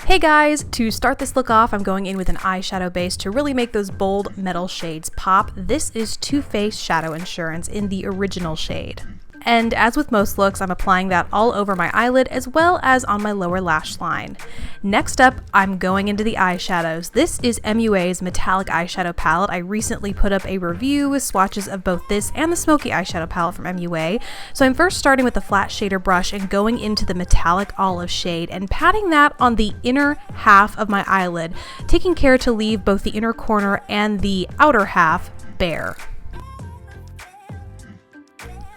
Hey guys, to start this look off, I'm going in with an eyeshadow base to really make those bold metal shades pop. This is Too Faced Shadow Insurance in the original shade. And as with most looks, I'm applying that all over my eyelid as well as on my lower lash line. Next up, I'm going into the eyeshadows. This is MUA's metallic eyeshadow palette. I recently put up a review with swatches of both this and the smoky eyeshadow palette from MUA. So I'm first starting with the flat shader brush and going into the metallic olive shade and patting that on the inner half of my eyelid, taking care to leave both the inner corner and the outer half bare.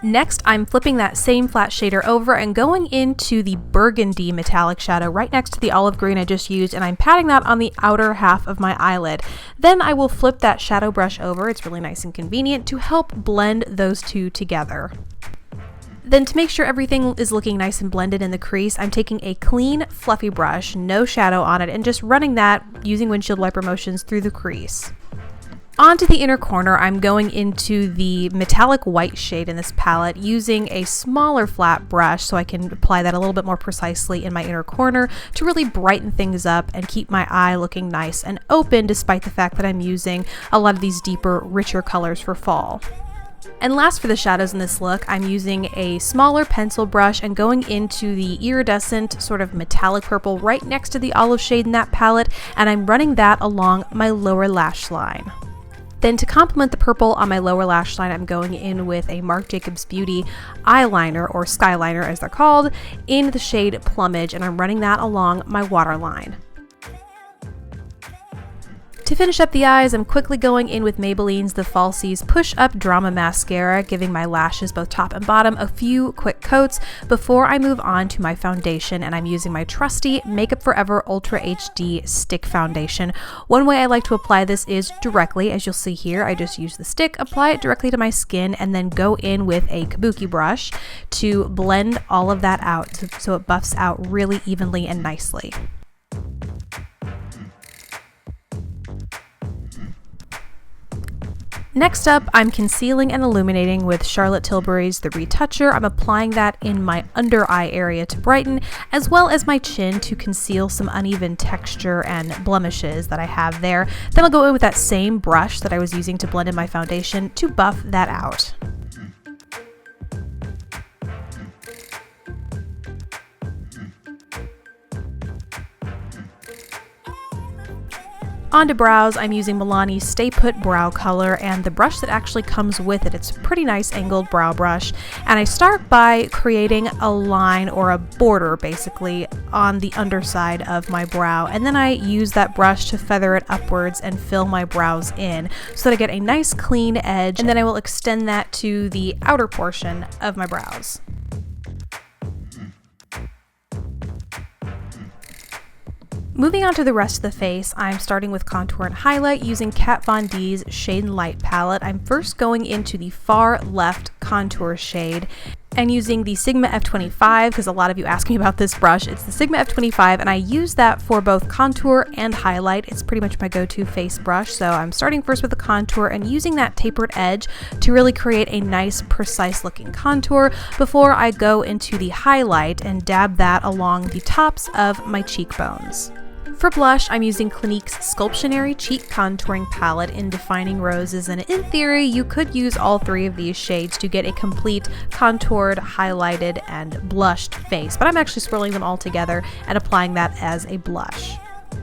Next, I'm flipping that same flat shader over and going into the burgundy metallic shadow right next to the olive green I just used, and I'm patting that on the outer half of my eyelid. Then I will flip that shadow brush over, it's really nice and convenient, to help blend those two together. Then to make sure everything is looking nice and blended in the crease, I'm taking a clean, fluffy brush, no shadow on it, and just running that using windshield wiper motions through the crease. Onto the inner corner, I'm going into the metallic white shade in this palette using a smaller flat brush so I can apply that a little bit more precisely in my inner corner to really brighten things up and keep my eye looking nice and open despite the fact that I'm using a lot of these deeper, richer colors for fall. And last for the shadows in this look, I'm using a smaller pencil brush and going into the iridescent sort of metallic purple right next to the olive shade in that palette, and I'm running that along my lower lash line. Then to complement the purple on my lower lash line, I'm going in with a Marc Jacobs Beauty eyeliner, or skyliner as they're called, in the shade Plumage, and I'm running that along my waterline. To finish up the eyes, I'm quickly going in with Maybelline's The Falsies Push Up Drama Mascara, giving my lashes, both top and bottom, a few quick coats before I move on to my foundation, and I'm using my trusty Makeup Forever Ultra HD Stick Foundation. One way I like to apply this is directly, as you'll see here. I just use the stick, apply it directly to my skin, and then go in with a kabuki brush to blend all of that out so it buffs out really evenly and nicely. Next up, I'm concealing and illuminating with Charlotte Tilbury's The Retoucher. I'm applying that in my under eye area to brighten, as well as my chin to conceal some uneven texture and blemishes that I have there. Then I'll go in with that same brush that I was using to blend in my foundation to buff that out. On to brows, I'm using Milani's Stay Put Brow Color and the brush that actually comes with it. It's a pretty nice angled brow brush, and I start by creating a line or a border basically on the underside of my brow, and then I use that brush to feather it upwards and fill my brows in so that I get a nice clean edge, and then I will extend that to the outer portion of my brows. Moving on to the rest of the face, I'm starting with contour and highlight using Kat Von D's Shade and Light palette. I'm first going into the far left contour shade and using the Sigma F25 because a lot of you ask me about this brush. It's the Sigma F25 and I use that for both contour and highlight. It's pretty much my go-to face brush, so I'm starting first with the contour and using that tapered edge to really create a nice precise looking contour before I go into the highlight and dab that along the tops of my cheekbones. For blush, I'm using Clinique's Sculptionary Cheek Contouring Palette in Defining Roses, and in theory, you could use all three of these shades to get a complete contoured, highlighted, and blushed face, but I'm actually swirling them all together and applying that as a blush.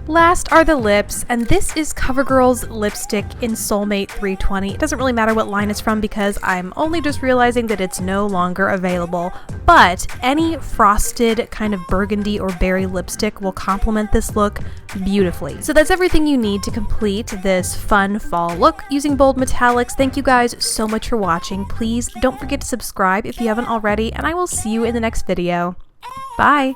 Last are the lips, and this is Covergirl's Lipstick in Soulmate 320. It doesn't really matter what line it's from because I'm only just realizing that it's no longer available, but any frosted kind of burgundy or berry lipstick will complement this look beautifully. So that's everything you need to complete this fun fall look using bold metallics. Thank you guys so much for watching. Please don't forget to subscribe if you haven't already, and I will see you in the next video. Bye!